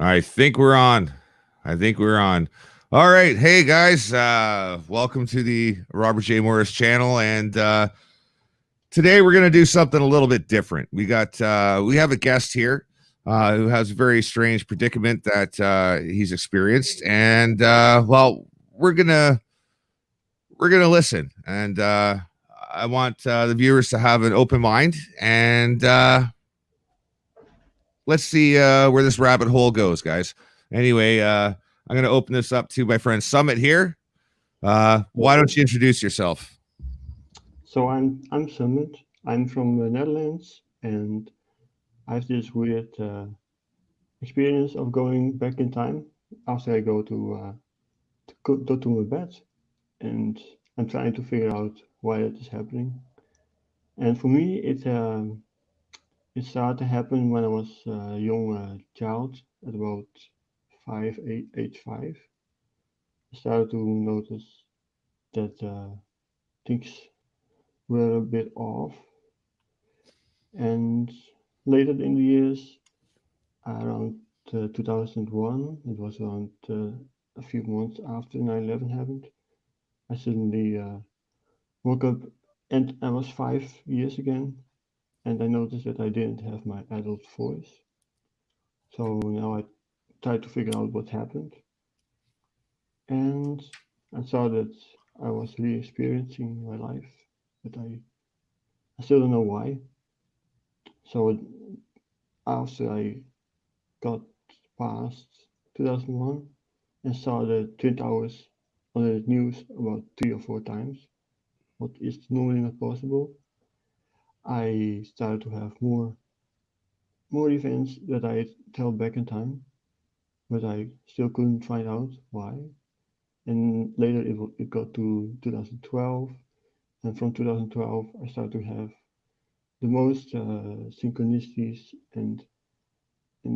I think we're on. I think we're on. All right. Hey guys, welcome to the Robert J. Morris channel. And today we're gonna do something a little bit different. We have a guest here who has a very strange predicament that he's experienced. And well, we're gonna we're gonna listen. And I want the viewers to have an open mind and let's see where this rabbit hole goes, guys. Anyway, I'm going to open this up to my friend Summit here. Why don't you introduce yourself? So I'm Summit. I'm from the Netherlands, and I have this weird experience of going back in time after I go to my bed, and I'm trying to figure out why that is happening. And for me, it started to happen when I was a young child, at about age 5. I started to notice that things were a bit off, and later in the years, around 2001, it was around a few months after 9/11 happened. I suddenly woke up and I was 5 years again, and I noticed that I didn't have my adult voice. So now I tried to figure out what happened, and I saw that I was re-experiencing my life, but I still don't know why. So after I got past 2001, and saw the Twin Towers on the news about 3 or 4 times, what is normally not possible, I started to have more events that I tell back in time, but I still couldn't find out why. And later it got to 2012, and from 2012 I started to have the most synchronicities and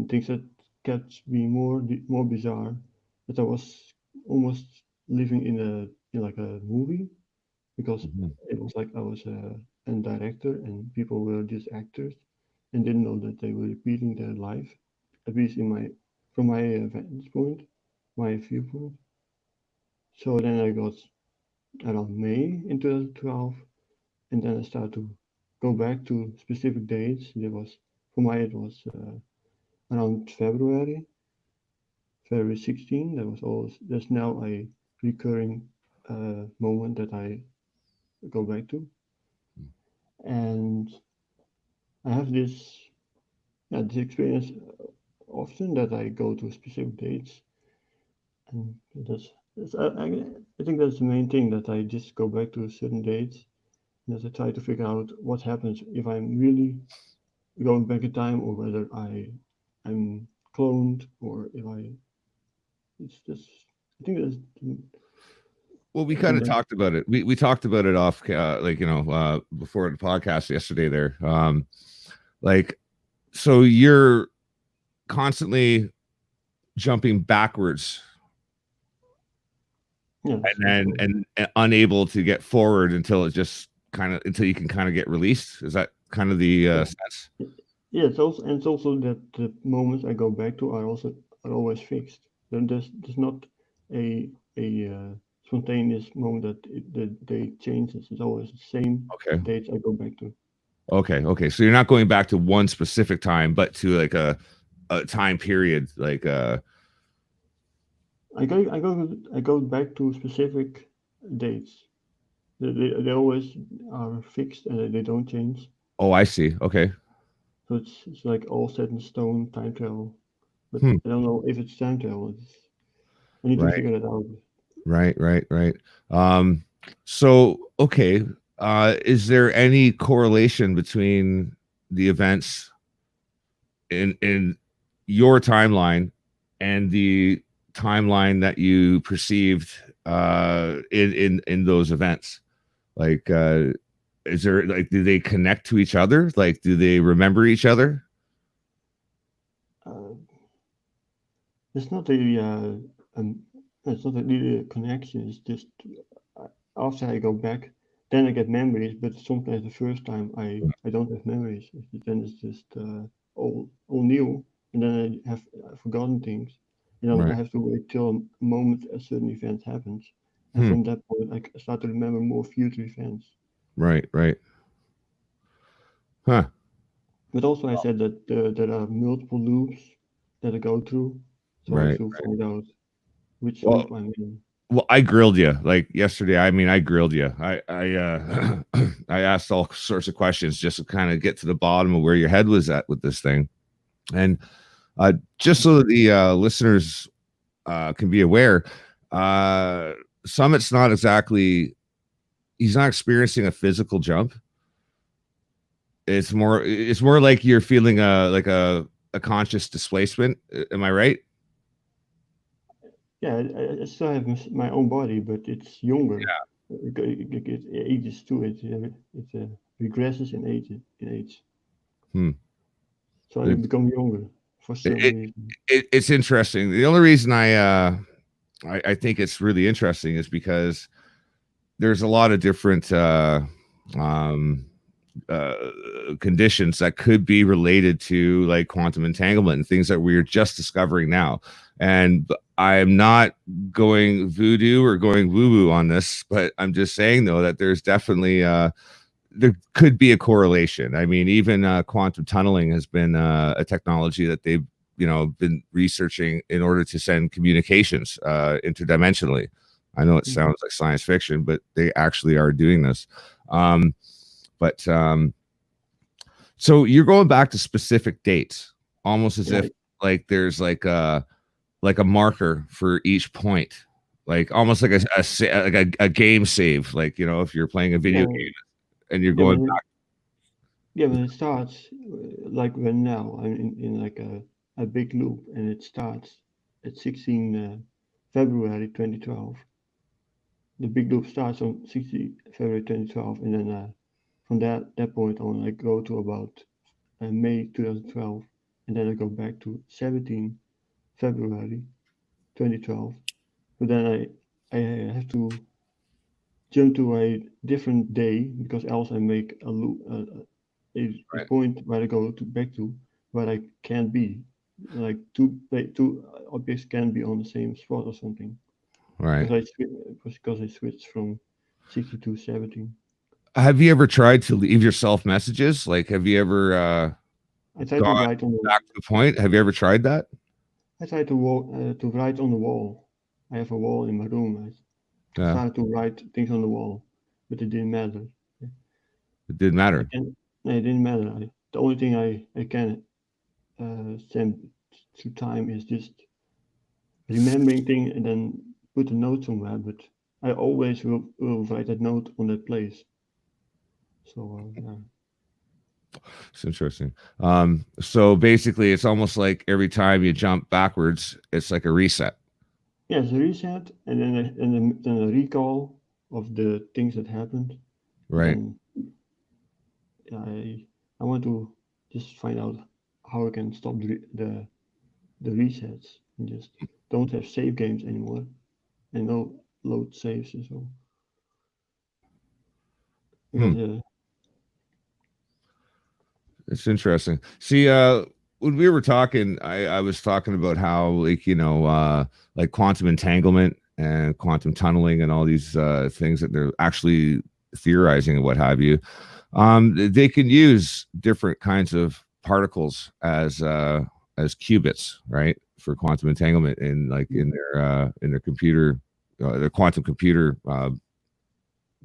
things that kept being more bizarre. That I was almost living in like a movie, because Mhm. it was like I was a director and people were just actors and didn't know that they were repeating their life, at least in my from my vantage point, my viewpoint. So then I got around May in 2012, and then I started to go back to specific dates. There was for my it was around February 16. That was always That's now a recurring moment that I go back to, and I have this experience often that I go to specific dates, and that's I think that's the main thing, that I just go back to certain dates and that I try to figure out what happens if I'm really going back in time, or whether I'm cloned, or if it's just I think that's Well, we I kind think of that talked about it. We talked about it off, like before the podcast yesterday. There, like, so you're constantly jumping backwards yes, and that's then correct. and unable to get forward until it just until you can kind of get released. Is that kind of the Yeah. sense? Yeah, it's also that the moments I go back to are always fixed. Then there's not a spontaneous moment that the date changes. It's always the same Okay. dates I go back to. Okay. Okay. So you're not going back to one specific time, but to like a time period, like I go back to specific dates. They always are fixed and they don't change. oh, I see. Okay. So it's like all set in stone time travel. But Hmm. I don't know if it's time travel. I need to Right. figure that out. Right. Right. Right. Um. So okay. Is there any correlation between the events in your timeline and the timeline that you perceived in those events? Like, is there like do they connect to each other? Like, do they remember each other? Uh, It's not a um, it's not a really a connection. It's just uh, after I go back, then I get memories. But sometimes the first time I don't have memories. Then it's just all new. and then I have forgotten things, and then I Right. have to wait till a moment a certain event happens, and Hmm. from that point start to remember more future events. Right. Right. Huh. But also, I said that there are multiple loops that I go through, so I have Right. to find out which Well, loop I'm in. well, I grilled you like yesterday. I mean, I grilled you. I asked all sorts of questions just to kind of get to the bottom of where your head was at with this thing. And just so that the listeners can be aware, uh, Summit's not exactly, he's not experiencing a physical jump. It's more like you're feeling a conscious displacement. Am I right? Yeah, I still have my own body, but it's younger. It ages too. It regresses in age. In age, Hmm. so I It's become younger for some it, reason. it's interesting. The only reason I think it's really interesting is because there's a lot of different um, uh, conditions that could be related to like quantum entanglement and things that we're just discovering now. And I am not going voodoo or going woo woo on this, but I'm just saying though that there's definitely there could be a correlation. I mean, even quantum tunneling has been a technology that they've been researching in order to send communications interdimensionally. I know it Mhm. sounds like science fiction, but they actually are doing this. Um, but so you're going back to specific dates, almost as if Right. like there's like a marker for each point, like almost like a game save, like if you're playing a video Yeah. game and you're Yeah. going But it starts like when now I'm in like a big loop, and it starts at 16 February 2012. The big loop starts on 16 February 2012, and then from that point on, I go to about May 2012, and then I go back to 17 February 2012. So then I have to jump to a different day because else I make a loop a back. point where I go to back to where I can't be. Like two objects can be on the same spot or something Right. because I switched from 60 to 17. Have you ever tried to leave yourself messages? Like, have you ever I try to gone write on the back to the point? Have you ever tried that? I try to write on the wall. I have a wall in my room. I Yeah, started to write things on the wall, but it didn't matter. it didn't I matter. can no, it didn't matter. The only thing I can send to time is just remembering thing and then put a note somewhere. But I always will write that note on that place. So yeah, It's interesting. So basically, it's almost like every time you jump backwards, it's like a reset, yeah, it's a reset and then a recall of the things that happened. And right? then I I want to just find out how I can stop the resets and just don't have save games anymore and no load saves and so Hmm. because It's interesting. See, when we were talking, I was talking about how like quantum entanglement and quantum tunneling and all these things that they're actually theorizing and what have you. They can use different kinds of particles as qubits, right, for quantum entanglement in like in their computer, their quantum computer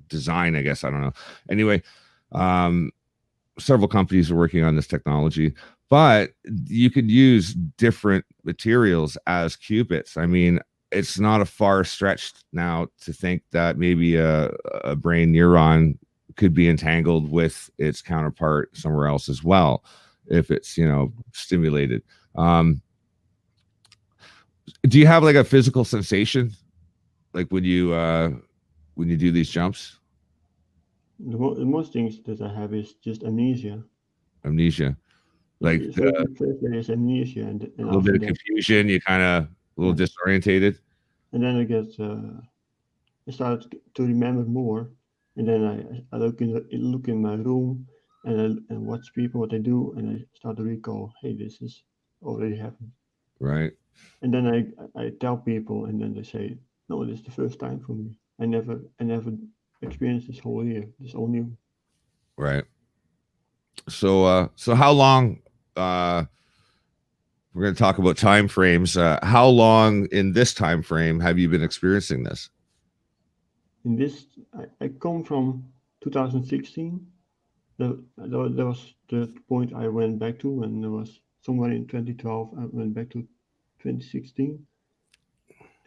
design. I guess I don't know. Anyway, um, several companies are working on this technology, but you could use different materials as qubits. I mean, it's not a far stretch now to think that maybe a brain neuron could be entangled with its counterpart somewhere else as well if it's stimulated. Do you have like a physical sensation like when you do these jumps? the most things that I have is just amnesia. Amnesia, like First there is amnesia, a and little bit after of that, confusion, you kind of a little yeah, disorientated. and then I start to remember more, and then I look in my room and watch people what they do, and I start to recall, hey, this is already happened. Right. And then I tell people, and then they say, no, this is the first time for me. I never experienced this whole year. This all new. Right. So how long, we're going to talk about time frames. How long in this time frame have you been experiencing this? In this, I come from 2016. That was the point I went back to when there was somewhere in 2012. I went back to 2016,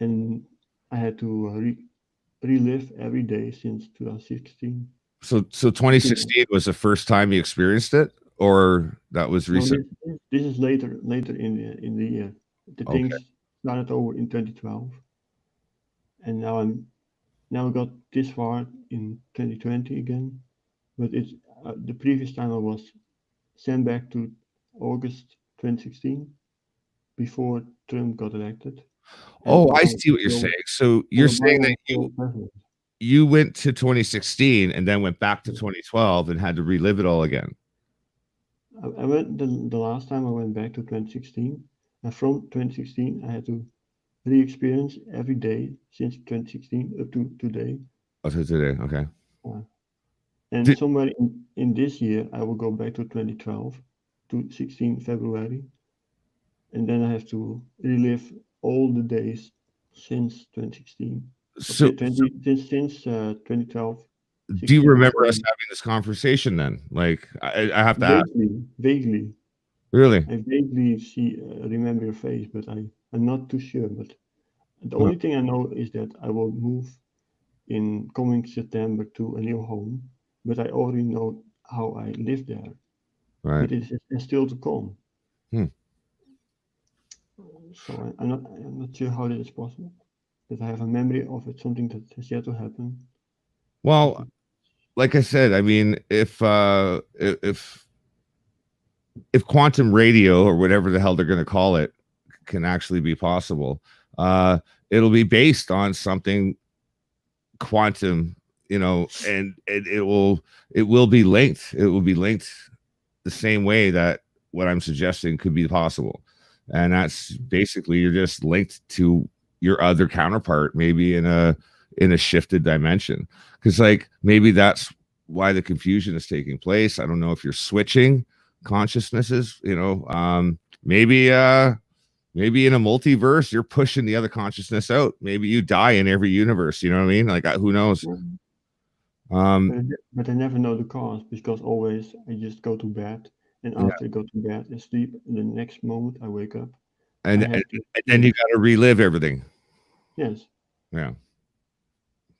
and I had to relive every day since 2016. So Until 2016 was the first time you experienced it, or that was no, recent? this is later in the year. The Okay. things started over in 2012, and now I got this far in 2020 again. But it's the previous time I was sent back to August 2016 before Trump got elected, and Oh, I Obama see what you're saying. still So and you're saying Obama that was still president. you went to 2016 and then went back to 2012 and had to relive it all again. I went the last time I went back to 2016, and from 2016 I had to re-experience every day since 2016 up to today. Oh, to today. Okay. Uh, and Did, somewhere in this year I will go back to 2012 to 16 February, and then I have to relive all the days since 2016. so, Okay, 20 since 2012, do you 16, remember us 17. having this conversation then? Like, I have to ask. Vaguely. Really? I vaguely see remember your face, but I'm not too sure. But the Huh, only thing I know is that I will move in coming September to a new home, but I already know how I live there. right. But it's still to come. Hmm. So I'm not sure how that is possible. That I have a memory of it, something that has yet to happen. But Well, like I said, I mean, if quantum radio or whatever the hell they're going to call it can actually be possible, uh, it'll be based on something quantum, and it will be linked. It will be linked the same way that what I'm suggesting could be possible. And that's basically you're just linked to your other counterpart, maybe in a shifted dimension. Because like maybe that's why the confusion is taking place. I don't know if you're switching consciousnesses, maybe in a multiverse you're pushing the other consciousness out. Maybe you die in every universe, you know what I mean? Like who knows? mm, Um but I never know the cause because always I just go to bed, and yeah. after I go to bed and sleep, and the next moment I wake up, I And have to then you experience. got to relive everything. Yes. Yeah.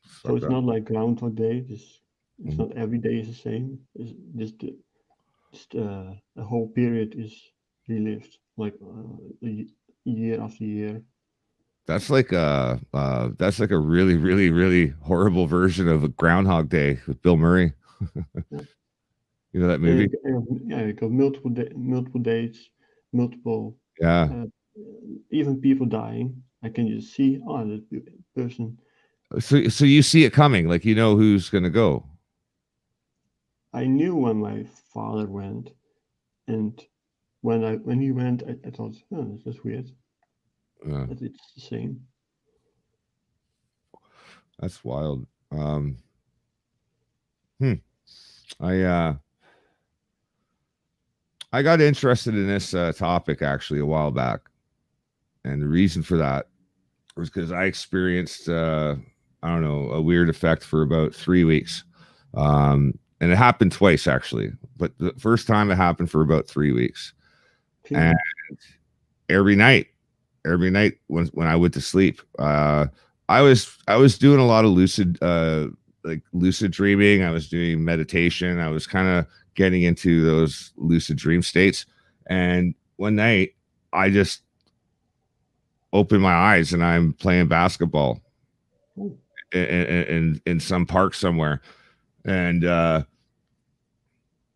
So Fucked it's up. not like Groundhog Day. It's Mhm. not every day is the same. It's just the whole period is relived, like year after year. That's like a really, really, really horrible version of a Groundhog Day with Bill Murray. Yeah. You know that And movie? yeah, you got multiple dates, multiple, Yeah. uh, even people dying. I can just see, oh, that person. So you see it coming, like you know who's gonna go. I knew when my father went, and when he went, I thought, oh, that's weird. Uh, That it's the same. that's wild. Hmm. I uh I got interested in this topic actually a while back, and the reason for that was because I experienced I don't know, a weird effect for about 3 weeks. And it happened twice actually, but the first time it happened for about 3 weeks. And 3 weeks. every night, every night when I went to sleep, I was doing a lot of lucid dreaming. I was doing meditation. I was kind of getting into those lucid dream states. And one night, I just opened my eyes and I'm playing basketball Oh, in some park somewhere, and it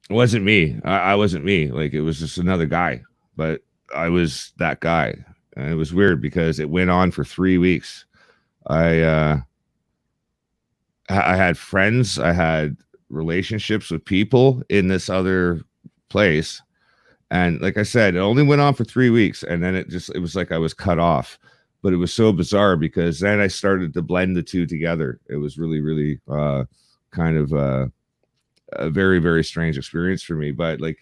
wasn't me. I wasn't me. Like it was just another guy, but I was that guy, and it was weird because it went on for 3 weeks. I had friends, I had relationships with people in this other place, And like I said, it only went on for 3 weeks, and then it was like I was cut off. But it was so bizarre because then I started to blend the two together. It was really, really kind of a very, very strange experience for me. But like,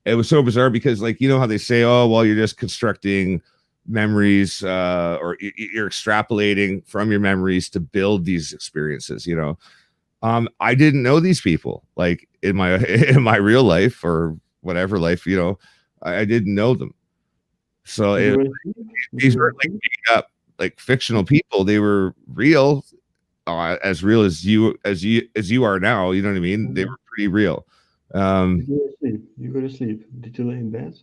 it was so bizarre because, like, you know how they say, oh, well, you're just constructing memories, or you're extrapolating from your memories to build these experiences. I didn't know these people like in my in my real life or whatever life. I didn't know them. So Did you already sleep? Did these you weren't already like sleep? made up, like fictional people. They were real as you are now. You know what I mean? They Mhm. were pretty real. Um, Did you already sleep? You go to sleep. Did you lay in bed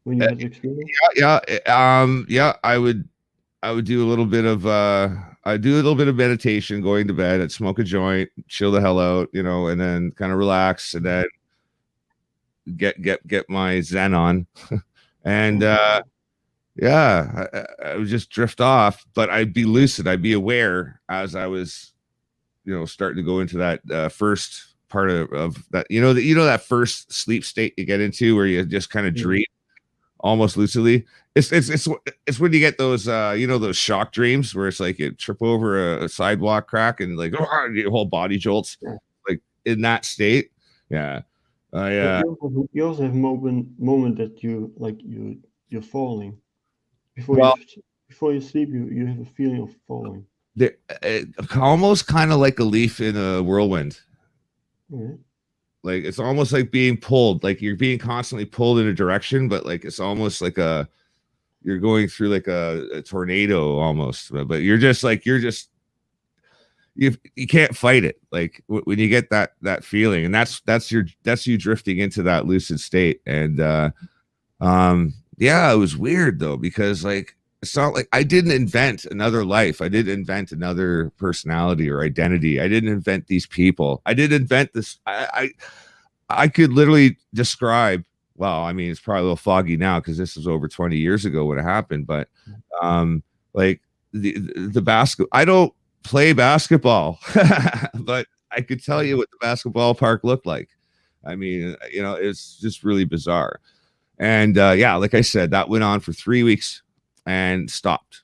when you uh, had the experience? yeah. I would do a little bit of I do a little bit of meditation, going to bed. I'd smoke a joint, chill the hell out, and then kind of relax, and then get my zen on, and Mhm. yeah, I would just drift off, but I'd be lucid. I'd be aware as I was, starting to go into that first part of that. That first sleep state you get into where you just kind of Yeah. dream almost lucidly. It's when you get those those shock dreams where it's like you trip over a sidewalk crack and like your whole body jolts, Yeah. like in that state. Yeah, I But you also have moment that you're falling before well, before you sleep. You have a feeling of falling. they're almost kind of like a leaf in a whirlwind. Okay. Like it's almost like being pulled, like you're being constantly pulled in a direction, but like it's almost like you're going through like a tornado almost. But you can't fight it. Like when you get that feeling, and that's you drifting into that lucid state. And yeah, it was weird though because like it's not like I didn't invent another life. I didn't invent another personality or identity. I didn't invent these people. I didn't invent this. I could literally describe. Well, I mean, it's probably a little foggy now because this was over 20 years ago when it happened. But um, like the basket, I don't play basketball, but I could tell you what the basketball park looked like. I mean, it's just really bizarre. And yeah, like I said, that went on for 3 weeks and stopped.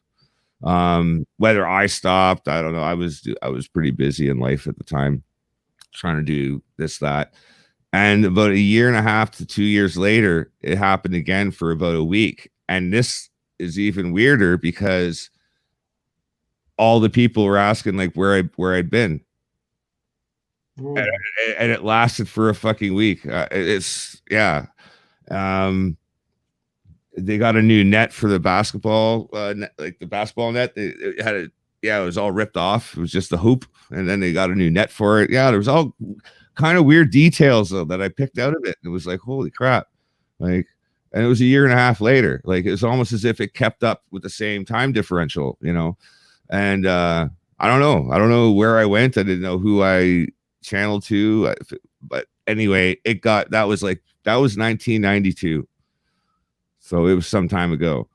Whether I stopped, I don't know. I was pretty busy in life at the time, trying to do this, that. And about a year and a half to 2 years later, it happened again for about a week. And this is even weirder because all the people were asking like where I'd been, and, Oh. and it lasted for a fucking week. It's yeah. Um, they got a new net for the basketball, net, like the basketball net. It had it, yeah, it was all ripped off. It was just a hoop, and then they got a new net for it. Yeah, there was all kind of weird details though that I picked out of it. It was like, holy crap, like, and it was a year and a half later. Like it was almost as if it kept up with the same time differential. And I don't know where I went. I didn't know who I channeled to, but anyway, that was 1992. So it was some time ago.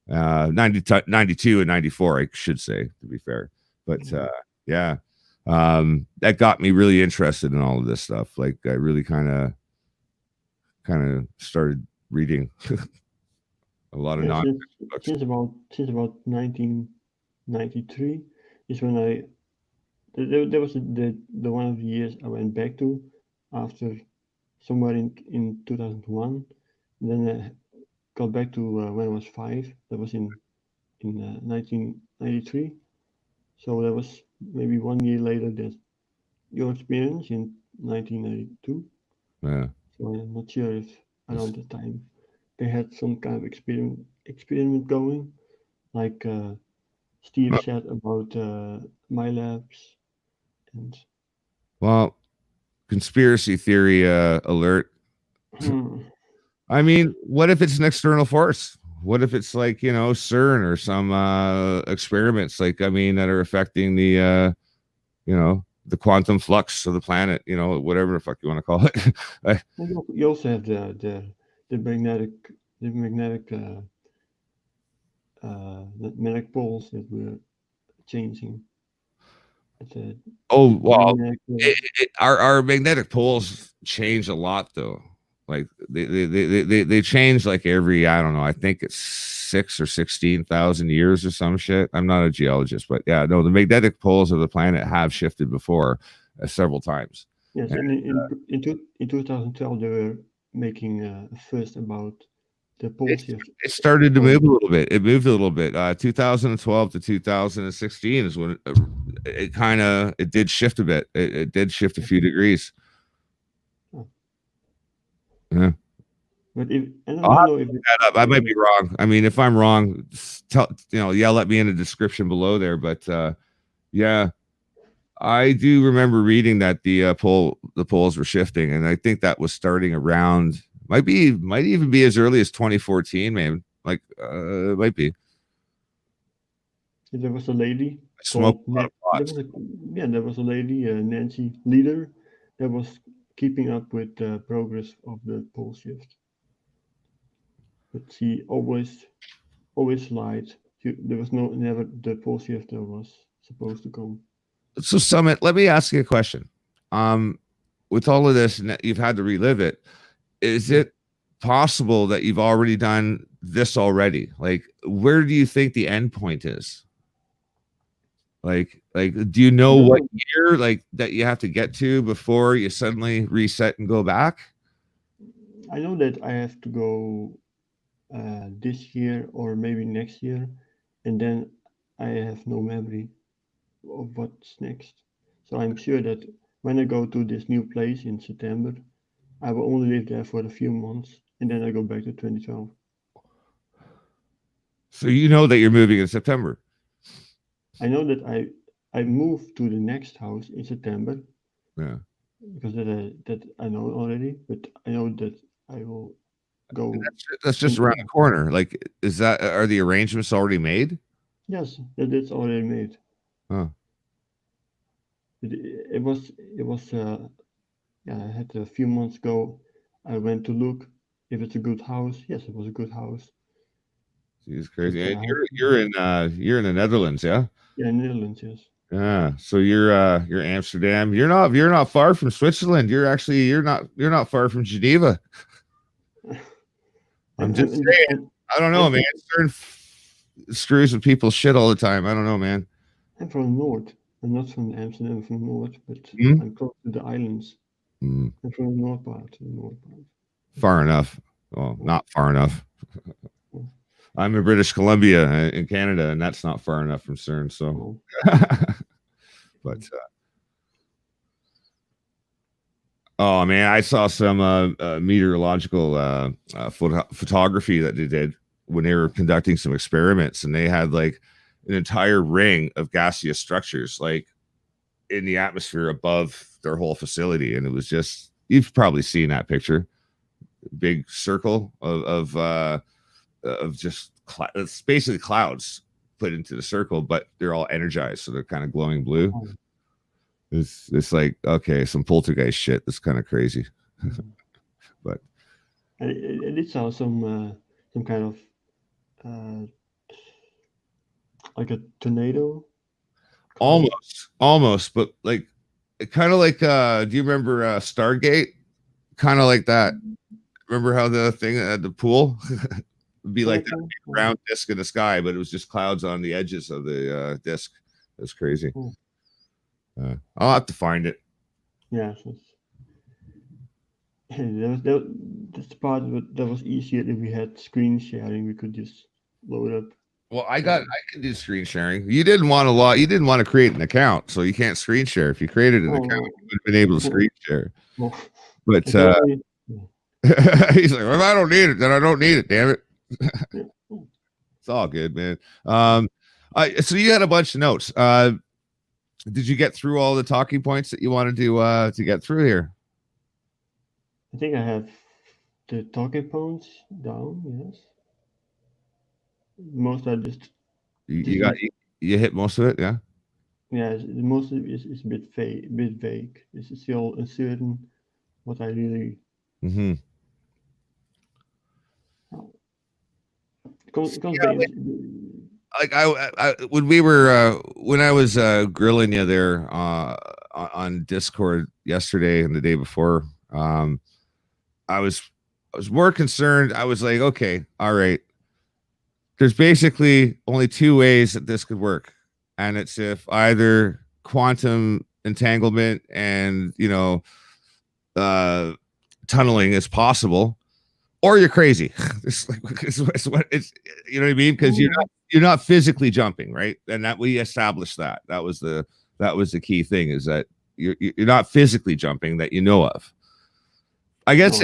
92 and 94, I should say, to be fair. But yeah, that got me really interested in all of this stuff. Like I really kind of started reading a lot of Yeah. non Since books. since about 1993 is when there was the one of the years I went back to after somewhere in 2001. Then I got back to when I was 5. That was in 1993. So that was maybe 1 year later that your experience in 1992. Yeah. So I'm not sure if around that time they had some kind of experiment going, like Steve said about my labs and Well, conspiracy theory alert. I mean, what if it's an external force? What if it's like, CERN or some experiments like I mean that are affecting the quantum flux of the planet, whatever the fuck you want to call it. you also have the magnetic the magnetic the magnetic poles that were changing at Oh, the well, magnetic our magnetic poles change a lot though. Like they change like every, I don't know, I think it's 6 or 16,000 years or some shit. I'm not a geologist, but yeah, no, the magnetic poles of the planet have shifted before several times. Yes, And and in 2012 they were making a fuss about the pole it, shift. it started to Oh, move a little bit. It moved a little bit. 2012 to 2016 is when it kind of it did shift a bit. It did shift a few degrees. oh. Yeah. But if I I'll don't have know to if look it, that up. I might be wrong. I mean, if I'm wrong, tell yell at me in the description below there. But yeah, I do remember reading that the poles were shifting, and I think that was starting around might even be as early as 2014, man. Like might be. there was a lady I smoked called a lot of there pots. was a there was a lady Nancy Leader that was keeping up with the progress of the pole shift, but she always lied. There was never the pole shift that was supposed to come. So, Summit, let me ask you a question. Um, with all of this, and you've had to relive it. Is Yeah. it possible that you've already done this already? Like, where do you think the end point is? Like, do you I know don't what know. year like that you have to get to before you suddenly reset and go back? I know that I have to go this year or maybe next year, and then I have no memory of what's next. So I'm sure that when I go to this new place in September, I will only live there for a few months, and then I go back to 2012. So you know that you're moving in September. I know that I move to the next house in September Yeah. because that I know already, but I know that I will go. That's just And around the corner. Like, is that are the arrangements already made? yes, that's already made. Huh. It was yeah, I had a few months ago. I went to look if it's a good house. Yes, it was a good house, It's but crazy. And I had you're in the Netherlands, yeah? yeah, in Netherlands, yes. Yeah. So you're Amsterdam. You're not far from Switzerland. You're not far from Geneva. I'm I'm just I'm just saying. from I don't I'm know, man. from Certain screws with people's shit all the time. I don't know, man. I'm from North. I'm not from Amsterdam. I'm from North, but Hmm? I'm close to the islands. Hmm. I'm from the north part. The north part. Far enough. Well, Oh, not far enough. oh, I'm in British Columbia in Canada, and that's not far enough from CERN. So, oh. but oh man, I saw some meteorological photography that they did when they were conducting some experiments, and they had like an entire ring of gaseous structures like in the atmosphere above their whole facility, and it was just you've probably seen that picture, big circle of just it's basically clouds put into the circle, but they're all energized, so they're kind of glowing blue. Oh. It's like okay, some poltergeist shit. That's kind of crazy, Mm. but I did saw some kind of uh, like a tornado cloud. almost, but like kind of like do you remember Stargate? Kind of like that. Remember how the thing at the pool would be Yeah, like that cool. Oh, round disc in the sky, but it was just clouds on the edges of the disc. It was crazy. cool. I'll have to find it. Yeah, so that's the part that was easier if we had screen sharing. We could just load up. Well, Uh, I can do screen sharing. You didn't want a lot. You didn't want to create an account, so you can't screen share. If you created an account, oh, you would have been able to oh, screen share. oh, I But can only. he's like, well, if I don't need it, then I don't need it. Damn it. Yeah. Oh, It's all good, man. oh. So you had a bunch of notes. Did you get through all the talking points that you wanted to get through here? I think I have the talking points down. Yes, most are You just got a you hit most of it, yeah. yeah. Most of it is a bit vague. It's still uncertain what I really. Mm-hmm. It comes Yeah, back. like when I was grilling you there on Discord yesterday and the day before. I was I was more concerned. I was like, okay, all right. There's basically only two ways that this could work. And it's if either quantum entanglement and, uh, tunneling is possible, or you're crazy. It's like it's you know what I mean? Because you're not physically jumping, right? And that we established that was the key thing is that you're not physically jumping that you know of. I guess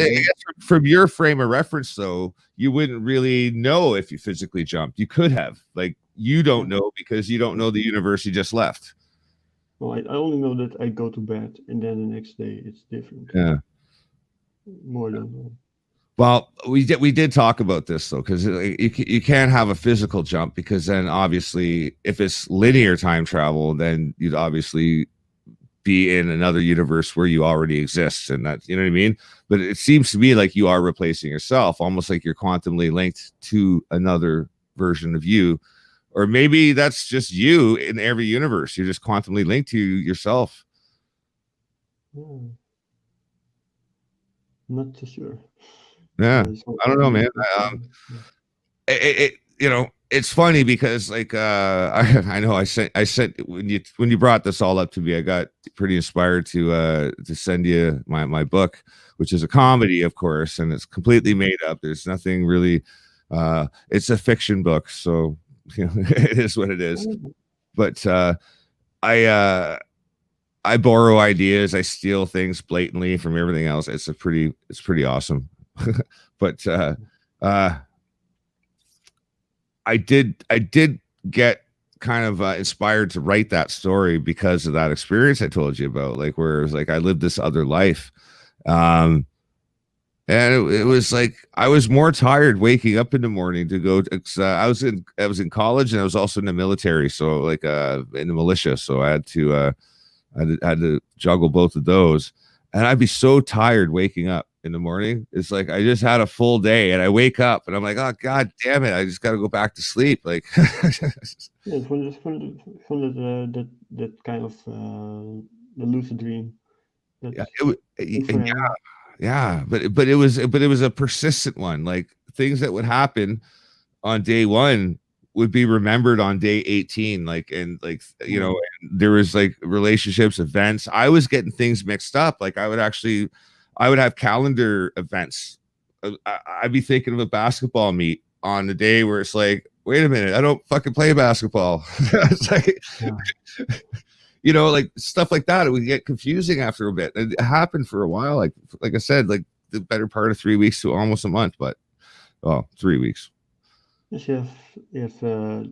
from your frame of reference, though, you wouldn't really know if you physically jumped. You could have, like, you don't know because you don't know the universe you just left. Well, I only know that I go to bed and then the next day it's different. Yeah. More than Well, we did talk about this though, because you can't have a physical jump because then obviously if it's linear time travel, then you'd obviously be in another universe where you already exist, and that you know what I mean. But it seems to me like you are replacing yourself, almost like you're quantumly linked to another version of you, or maybe that's just you in every universe. You're just quantumly linked to yourself. not too sure. Yeah, I don't know, man. It's funny because like I know I sent when you brought this all up to me, I got pretty inspired to send you my book, which is a comedy, of course, and it's completely made up. There's nothing really it's a fiction book, so it is what it is. But I uh I borrow ideas, I steal things blatantly from everything else. It's pretty awesome. But uh I did get kind of inspired to write that story because of that experience I told you about, like where it was like I lived this other life. Um, and it was like I was more tired waking up in the morning to go. I was in college and I was also in the military, so like in the militia. So I had to juggle both of those, and I'd be so tired waking up in the morning. It's like I just had a full day, and I wake up and I'm like, oh god damn it, I just got to go back to sleep. Like, Yeah, from that kind of the lucid dream. yeah, That's yeah, good for them. yeah, but it was a persistent one. Like things that would happen on day one would be remembered on day 18, like and like there was like relationships, events. I was getting things mixed up. Like I would have calendar events. I'd be thinking of a basketball meet on the day where it's like, wait a minute, I don't fucking play basketball. It's like, Yeah. like stuff like that. It would get confusing after a bit. It happened for a while, like I said, like the better part of 3 weeks to almost a month, but 3 weeks. Yes, you have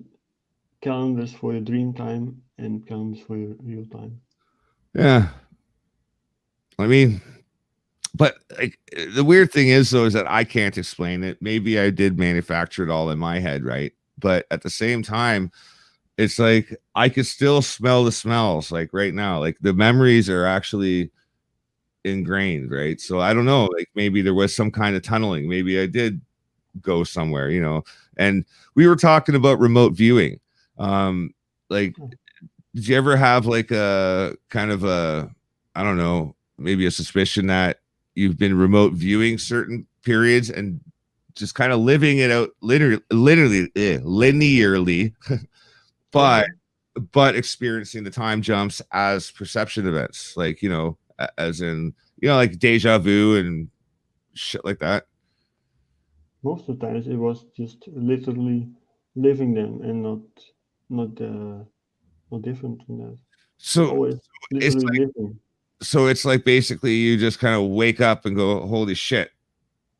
calendars for your dream time and calendars for your real time. Yeah, I mean, but like the weird thing is though is that I can't explain it. Maybe I did manufacture it all in my head, right? But at the same time, it's like I could still smell the smells like right now. Like the memories are actually ingrained, right? So I don't know, like maybe there was some kind of tunneling. Maybe I did go somewhere, And we were talking about remote viewing. Like did you ever have like a kind of a, I don't know, maybe a suspicion that you've been remote viewing certain periods and just kind of living it out linearly, Yeah. but but experiencing the time jumps as perception events, like as in like deja vu and shit like that. Most of the times it was just literally living them and not not different from that. It's So always it's literally like living. it's like basically you just kind of wake up and go, holy shit.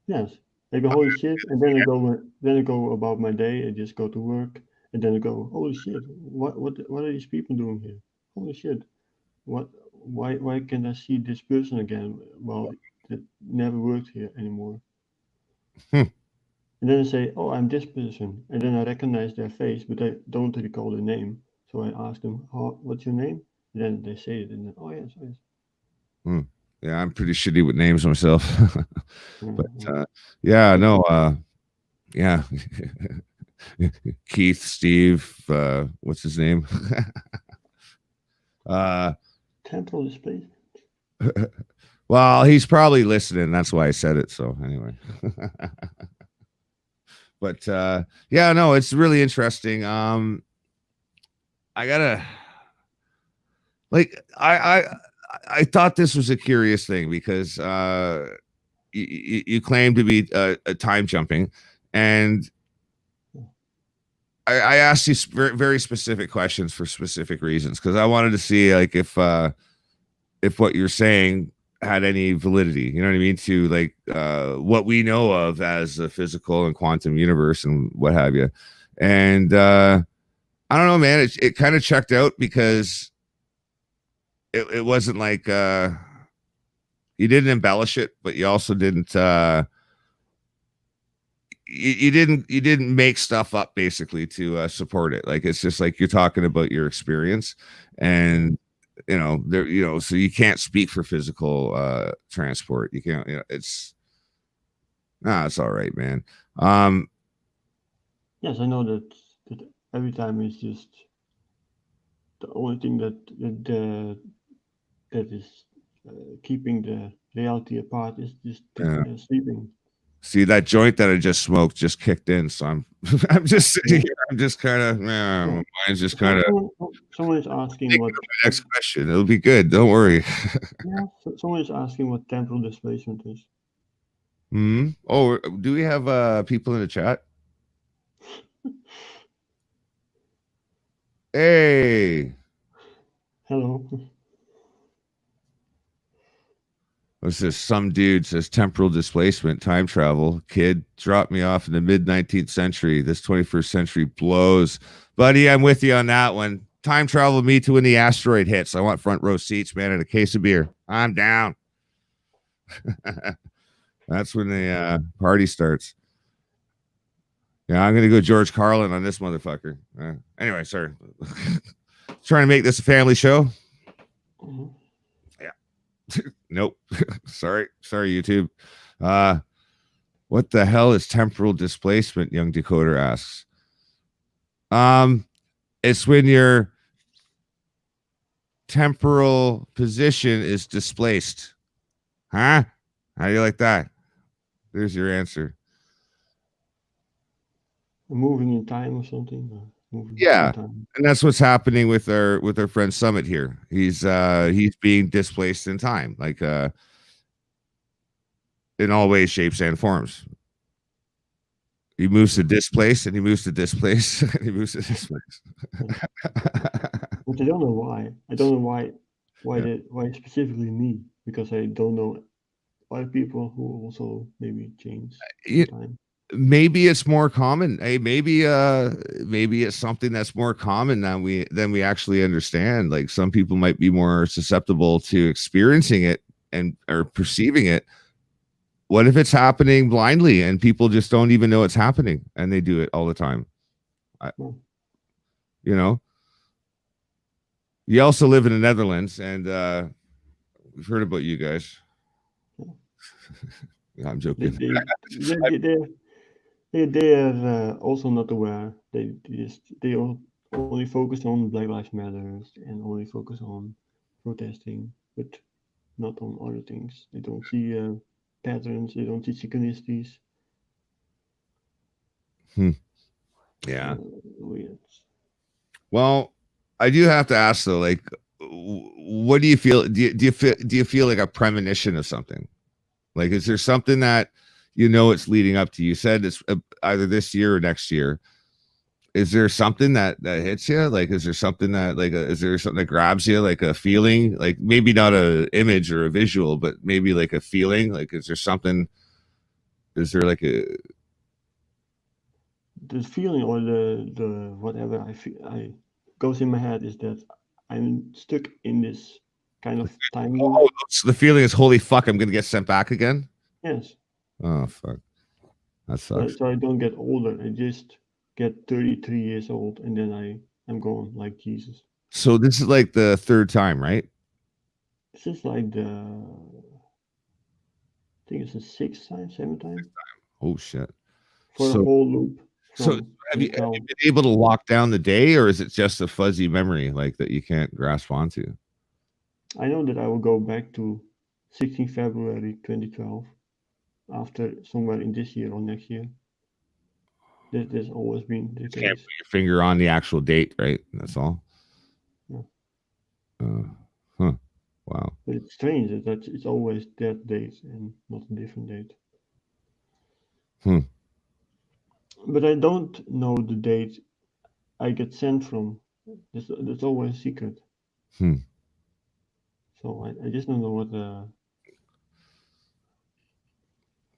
Yes. I go holy shit, and then I go about my day. I just go to work, and then I go holy shit. What are these people doing here? Holy shit. What? Why can't I see this person again? Well, that never worked here anymore. Hmm. And then I say, oh, I'm this person, and then I recognize their face, but I don't recall their name. So I ask them, oh, what's your name? And then they say it, and then, oh yes, oh, yes. Hmm. Yeah, I'm pretty shitty with names myself. But Yeah, yeah, yeah. no, yeah. Keith, Steve, what's his name? uh Temporal Displacement. Well, he's probably listening. That's why I said it. So anyway. But yeah, no, it's really interesting. I gotta like I thought this was a curious thing because you claim to be a time jumping, and I asked you very specific questions for specific reasons because I wanted to see like if what you're saying had any validity, you know what I mean, to like what we know of as the physical and quantum universe and what have you. And I don't know, man, it kind of checked out because it wasn't like you didn't embellish it, but you also didn't you didn't make stuff up basically to support it. Like it's just like you're talking about your experience, and there, so you can't speak for physical transport. You can't, it's it's all right, man. Yes, I know that every time is just the only thing that is keeping the reality apart is just sleeping. See, that joint that I just smoked just kicked in, so I'm I'm just sitting here. I'm just kind of my mind's just kind of. Someone is asking what. Next question. It'll be good. Don't worry. Yeah, someone is asking what temporal displacement is. Oh, do we have people in the chat? Hey. Hello. What's this? Some dude says temporal displacement, time travel. Kid dropped me off in the mid 19th century. This 21st century blows. Buddy, I'm with you on that one. Time travel me to when the asteroid hits. I want front row seats, man, and a case of beer. I'm down. That's when the party starts. Yeah, I'm going to go George Carlin on this motherfucker. Anyway, sorry. Trying to make this a family show. Mm-hmm. Nope. sorry, YouTube. What the hell is temporal displacement? Young Decoder asks. It's when your temporal position is displaced. Huh? How do you like that? There's your answer. Moving in time or something. Yeah, and that's what's happening with our friend Summit here. He's being displaced in time, like in all ways, shapes, and forms. He moves to displace, and he moves to displace, and he moves to displace. But I don't know why. I don't know why specifically me, because I don't know other people who also maybe change time. Maybe it's more common. Hey, maybe it's something that's more common than we actually understand. Like some people might be more susceptible to experiencing it or perceiving it. What if it's happening blindly and people just don't even know it's happening and they do it all the time? You also live in the Netherlands, and we've heard about you guys. I'm joking. They are also not aware. They only focus on Black Lives Matter and only focus on protesting, but not on other things. They don't see patterns. They don't see synchronicities. Yeah. Well, I do have to ask though, like, what do you feel? Do you feel like a premonition of something? Like, is there something that it's leading up to? You said it's either this year or next year. Is there something that hits you? Like, is there something that is there something that grabs you, like a feeling, like maybe not a image or a visual, but maybe like a feeling? Like, is there something? Is there like the feeling or the whatever I goes in my head is that I'm stuck in this kind of time loop. Oh, so the feeling is, holy fuck, I'm gonna get sent back again. Yes. Oh fuck, that sucks. So I don't get older. I just get 33 years old, and then I'm gone like Jesus. So this is like the third time, right? This is like I think it's the seventh time. Oh shit! For the whole loop. So have you been able to lock down the day, or is it just a fuzzy memory like that you can't grasp onto? I know that I will go back to 16 February 2012, after somewhere in this year or next year. That's always been the You can't case. put your finger on the actual date, right? That's all. Yeah. Uh, huh. Wow. But it's strange that it's always that date and not a different date. Hmm. But I don't know the date I get sent from. That's always a secret. Hmm. So I just don't know what. I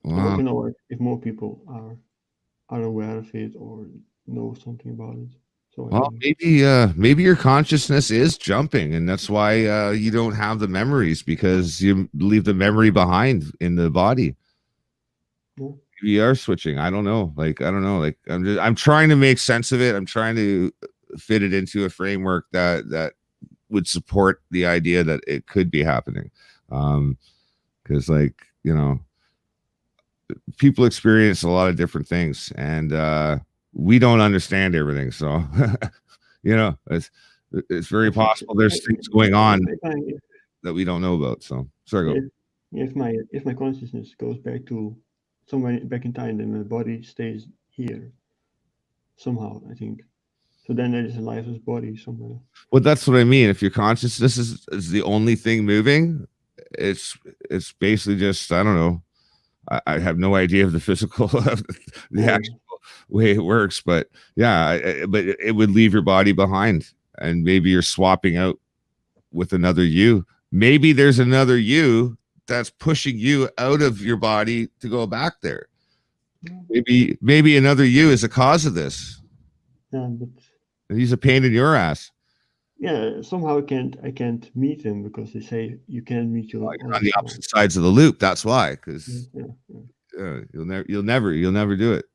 hope Well, you know if more people are aware of it or know something about it. So I well, can. maybe your consciousness is jumping, and that's why you don't have the memories because you leave the memory behind in the body. Yeah. We are switching. I don't know. Like I don't know. Like I'm trying to make sense of it. I'm trying to fit it into a framework that would support the idea that it could be happening. Because like people experience a lot of different things, and we don't understand everything. So it's very If it's possible there's things going on if I that we don't know about. So sorry, go. if if my consciousness goes back to somewhere back in time, then my body stays here somehow. I think so. Then there is a lifeless body somewhere. Well, that's what I mean. If your consciousness is the only thing moving, it's it's basically just I don't know. I have no idea of the physical the Yeah. actual way it works, but yeah, but it would leave your body behind, and maybe you're swapping out with another you. Maybe there's another you that's pushing you out of your body to go back there. Yeah. Maybe another you is the cause of this. Yeah, but He's a pain in your ass. yeah, somehow I can't meet him because they say you can't meet your You're on other the self. opposite sides of the loop. That's why, Yeah, because yeah, yeah. you'll never do it.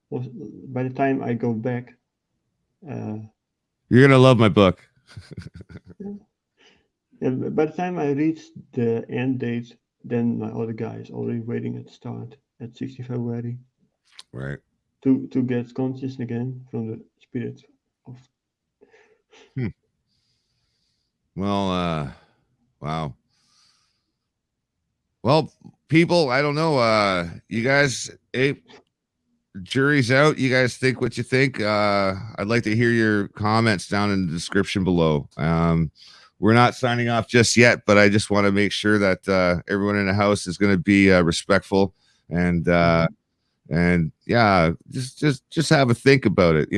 Well, by the time I go back, uh, You're gonna love my book. yeah, yeah, by the time I reach the end date, then my other guy is already waiting at the start at 16 February Right. to get conscious again from the spirit of. Hmm. Well, wow. Well, people, I don't know. You guys, hey, jury's out. You guys think what you think. I'd like to hear your comments down in the description below. We're not signing off just yet, but I just want to make sure that everyone in the house is going to be respectful and yeah, just have a think about it.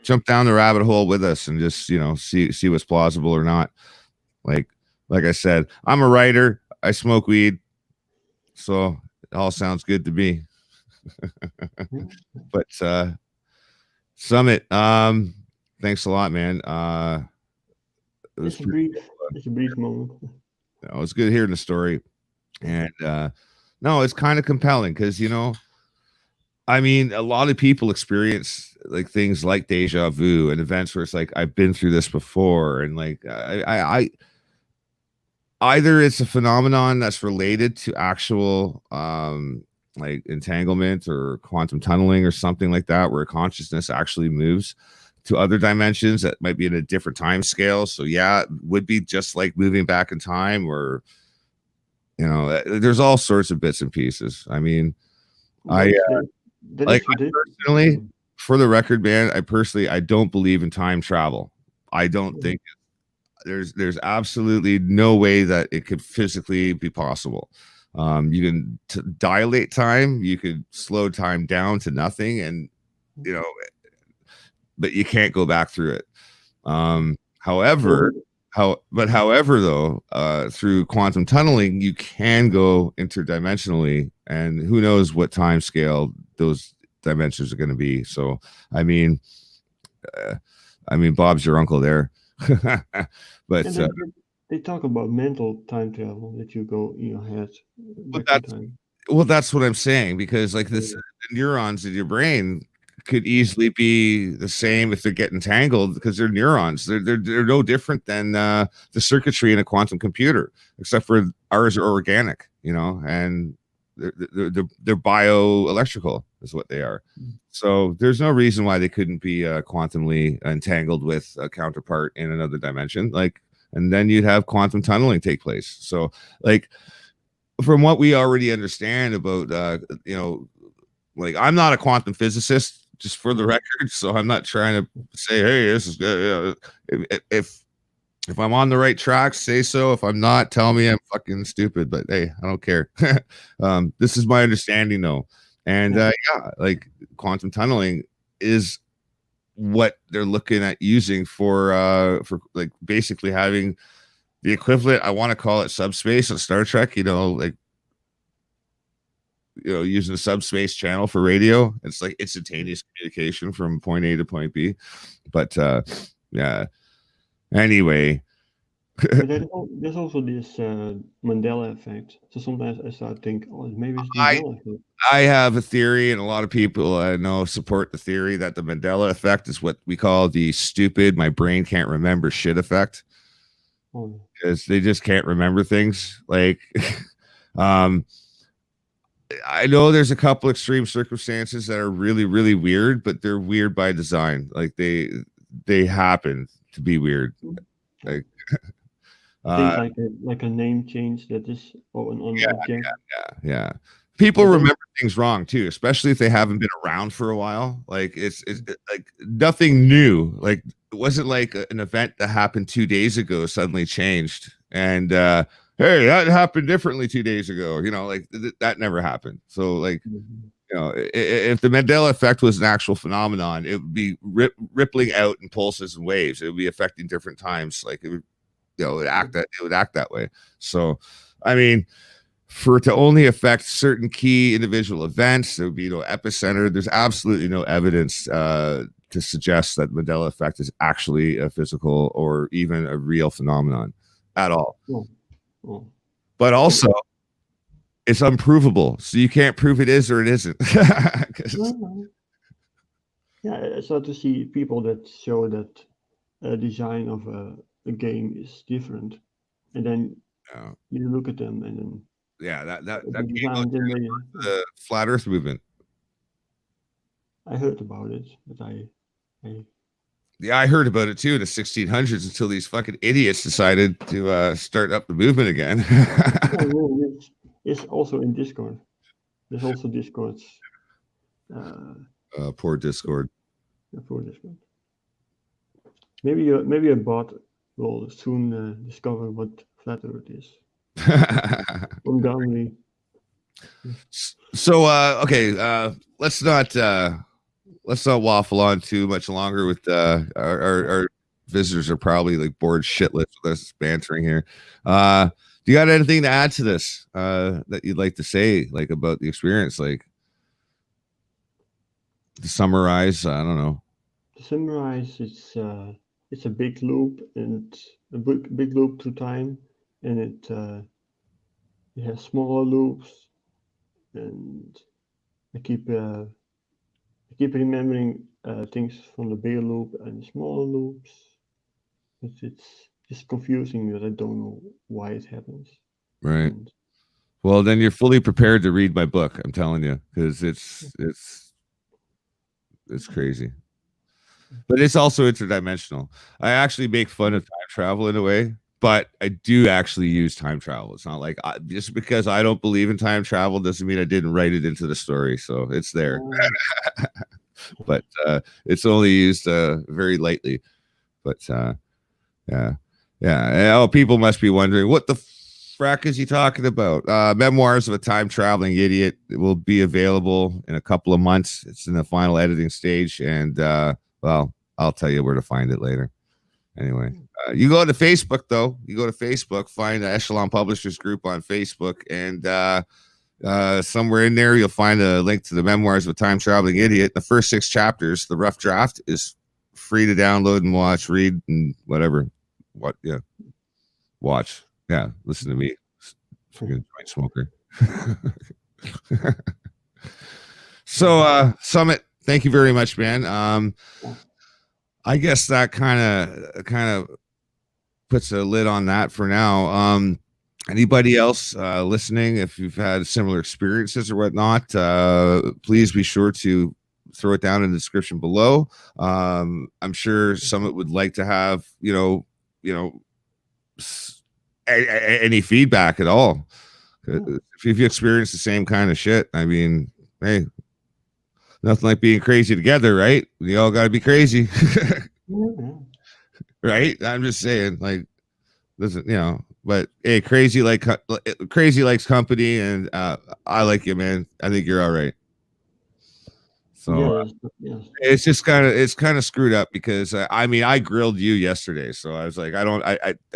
Jump down the rabbit hole with us and just see what's plausible or not. Like like I said, I'm a writer. I smoke weed, so it all sounds good to me. Yeah. But Summit, thanks a lot, man. It was It's a pretty brief, cool. it's a brief moment. It was good hearing the story, and no, it's kind of compelling because I mean, a lot of people experience like things like deja vu and events where it's like I've been through this before, and like I either it's a phenomenon that's related to actual like entanglement or quantum tunneling or something like that, where consciousness actually moves to other dimensions that might be in a different time scale. So yeah, it would be just like moving back in time, or there's all sorts of bits and pieces. I mean, I That like is what I it. personally, for the record, man, I don't believe in time travel. I don't Yeah. think there's absolutely no way that it could physically be possible. You can dilate time, you could slow time down to nothing, and you know, but you can't go back through it. However, Well, however, though, through quantum tunneling, you can go interdimensionally, and who knows what time scale those dimensions are going to be. So, I mean, uh, Bob's your uncle there, and but they talk about mental time travel that you go in your head but back in that's time. well, that's what I'm saying because like this, Yeah. the neurons in your brain could easily be the same if they're getting tangled because they're neurons. They're no different than the circuitry in a quantum computer, except for ours are organic, and they're bioelectrical is what they are. Mm. So there's no reason why they couldn't be quantumly entangled with a counterpart in another dimension. Like and then you'd have quantum tunneling take place. So, like, from what we already understand about, like, I'm not a quantum physicist, just for the record, so I'm not trying to say, hey, this is good. If I'm on the right track, say so. If I'm not, tell me I'm fucking stupid. But hey, I don't care. This is my understanding, though, and yeah, like quantum tunneling is what they're looking at using for like basically having the equivalent. I want to call it subspace on Star Trek. Like using a subspace channel for radio. It's like instantaneous communication from point A to point B. But yeah. Anyway. But there's also this Mandela effect. So sometimes I start to think, oh, maybe it's Mandela effect. I have a theory, and a lot of people I know support the theory that the Mandela effect is what we call the stupid, my brain can't remember shit effect. Because they just can't remember things. Like, I know there's a couple extreme circumstances that are really, really weird, but they're weird by design. Like they happen to be weird. Like, think like a name change that is an object. Yeah. People remember things wrong too, especially if they haven't been around for a while. Like it's like nothing new. Like it wasn't like an event that happened 2 days ago suddenly changed. And hey, that happened differently 2 days ago. Like that never happened. So like, if the Mandela effect was an actual phenomenon, it would be rippling out in pulses and waves. It would be affecting different times. Like it would, it would act that way. So, I mean, for it to only affect certain key individual events, there would be no epicenter. There's absolutely no evidence to suggest that Mandela effect is actually a physical or even a real phenomenon at all. But also, it's unprovable, so you can't prove it is or it isn't. Yeah, I start to see people that show that a design of a game is different, and then you look at them, and then that design, the flat Earth movement. I heard about it, but I heard about it too in the 1600s until these fucking idiots decided to start up the movement again. It's also in Discord. There's also Discords. Poor Discord. Poor Discord. Maybe a bot will soon discover what flat Earth is. Ungodly. So okay, let's not waffle on too much longer with our visitors are probably like bored shitless with us bantering here. Do you got anything to add to this that you'd like to say, like about the experience, like to summarize? I don't know. To summarize, it's a big loop, and a big loop through time, and it has smaller loops, and I keep remembering things from the bigger loop and the smaller loops. But it's just confusing that I don't know why it happens. Right. Well, then you're fully prepared to read my book. I'm telling you, because it's crazy, but it's also interdimensional. I actually make fun of time travel in a way, but I do actually use time travel. It's not like just because I don't believe in time travel doesn't mean I didn't write it into the story. So it's there, but it's only used very lightly. But yeah. Oh, people must be wondering what the frack is he talking about? Memoirs of a Time Traveling Idiot. It will be available in a couple of months. It's in the final editing stage, and well, I'll tell you where to find it later. Anyway, you go to Facebook, though. You go to Facebook, find the Echelon Publishers Group on Facebook, and somewhere in there, you'll find a link to the Memoirs of a Time Traveling Idiot. The first 6 chapters, the rough draft, is free to download and watch, read, and whatever. Watch. Yeah, listen to me. Freaking joint smoker. So, Summit, thank you very much, man. I guess that kind of puts a lid on that for now. Anybody else listening, if you've had similar experiences or whatnot, please be sure to throw it down in the description below. I'm sure Summit would like to have, any feedback at all. Yeah. If you experience the same kind of shit, I mean, hey, nothing like being crazy together, right? We all got to be crazy, Yeah. right? I'm just saying, like, listen, but hey, crazy likes company, and I like you, man. I think you're all right. So Yes. Yes. it's kind of screwed up because I mean I grilled you yesterday, so I was like I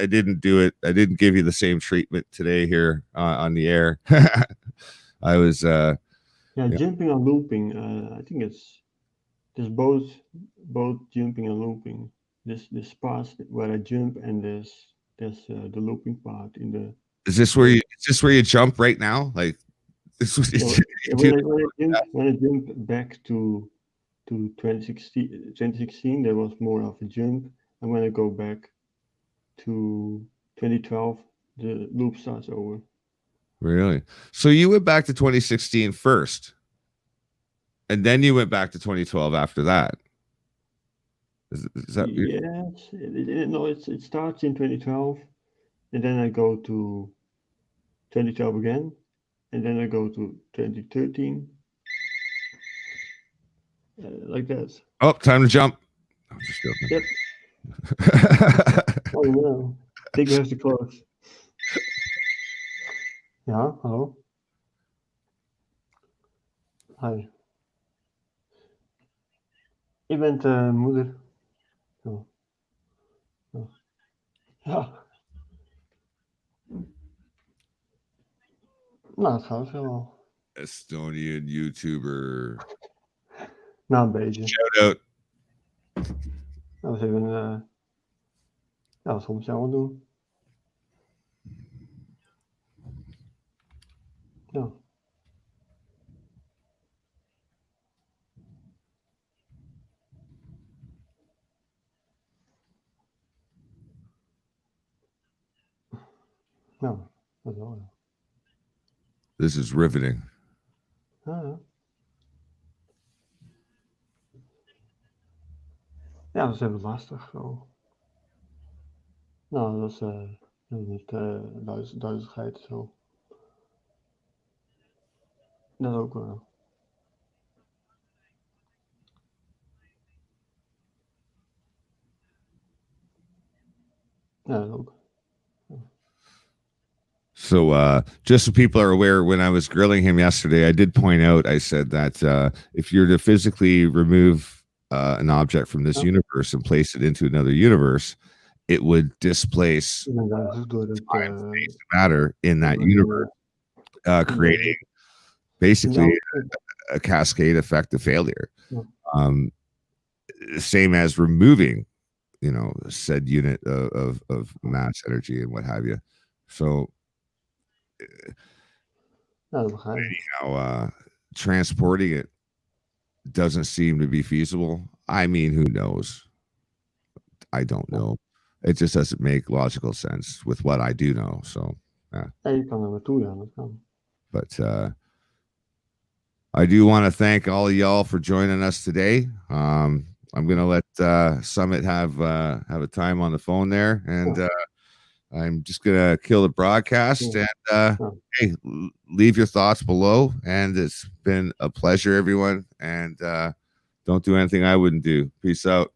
didn't do it. I didn't give you the same treatment today here on the air. I was Yeah. yeah. Jumping and looping. I think there's both jumping and looping. This part where I jump, and there's the looping part in the Is this where you jump right now? Like this was yeah, you do when I jump back to 2016, there was more of a jump, and when I go back to 2012, the loop starts over. really? So you went back to 2016 first, and then you went back to 2012 after that. Is that Yes, no, it starts in 2012, and then I go to 2012 again, and then I go to 2013, like that. oh, time to jump. I'm just Yep. joking. Oh no, I think we have to close. Ja, hallo. Hi. Je bent moeder. Zo. Zo. Ja, nou, het gaat wel. Estonian YouTuber. Nou, een beetje. Shout out. Nou, we even ja, wat soms jou doen. Ja. Nou, dat wel, ja. This is riveting. Ja, ja. Ja, dat is even lastig zo. Nou, dat is niet duizigheid zo. Dat ook wel. Ja, dat ook. So just so people are aware, when I was grilling him yesterday, I did point out, I said that if you're to physically remove an object from this Ja. universe and place it into another universe, it would displace Inderdaad, door het... time, space, and matter in that door universe, creating basically Ja. a cascade effect of failure. Ja. Same as removing, said unit of mass energy and what have you. So Ja, dat begrijp ik. anyhow, transporting it doesn't seem to be feasible. I mean, who knows? I don't know. It just doesn't make logical sense with what I do know. So, Ja, je kan er naartoe, ja, dat kan. but I do want to thank all of y'all for joining us today. I'm gonna let Summit have a time on the phone there, and I'm just gonna kill the broadcast. Yeah. And hey, leave your thoughts below. And it's been a pleasure, everyone. And don't do anything I wouldn't do. Peace out.